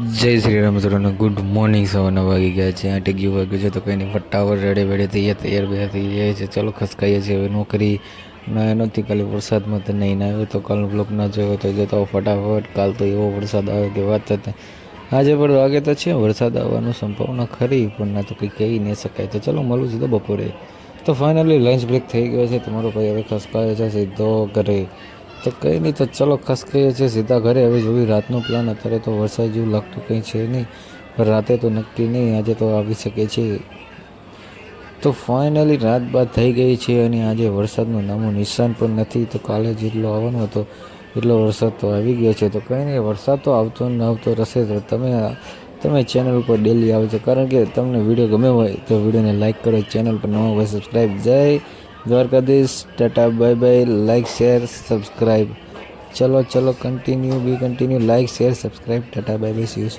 જય શ્રી રામ મિત્રોને good morning. સવારના વાગી ગયા છે, 8 વાગ્યું છે તો કંઈ નહીં, ફટાફટ રેડે વેડે તૈયાર થઈ જાય છે. ચલો ખસકાઈએ છીએ હવે નોકરી ના નથી. કાલે વરસાદમાં તો નહીં આવ્યો તો કાલનો બ્લોક ના જોયો તો જતો ફટાફટ. કાલ તો એવો વરસાદ આવે કે વાત થતા. આજે પણ વાગે તો છે વરસાદ આવવાની સંભાવના ખરી, પણ ના તો કંઈ કહી નહીં શકાય. તો ચલો મળું છું તો બપોરે. તો ફાઇનલી લંચ બ્રેક થઈ ગયો છે. તમારો ભાઈ હવે ખસકાયો છે સીધો ઘરે. તો કંઈ નહીં, તો ચલો ખસકાઈએ છીએ સીધા ઘરે. હવે જોઈ રાતનો પ્લાન, અત્યારે તો વરસાદ જેવું લાગતું કંઈ છે નહીં, પણ રાતે તો નક્કી નહીં, આજે તો આવી શકે છે. તો ફાઇનલી રાત બાદ થઈ ગઈ છે અને આજે વરસાદનું નામું નિશાન પણ નથી. તો કાલે જેટલો આવવાનો હતો એટલો વરસાદ તો આવી ગયો છે. તો કંઈ નહીં, વરસાદ તો આવતો ને આવતો રહેશે. તો તમે ચેનલ ઉપર ડેલી આવે છે, કારણ કે તમને વિડીયો ગમે હોય તો વિડીયોને લાઇક કરો, ચેનલ પર નવા હોય સબસ્ક્રાઈબ. જય Dwarkadhish, tata bye bye, like share subscribe. ચલો continue like share subscribe, tata bye bye, see you.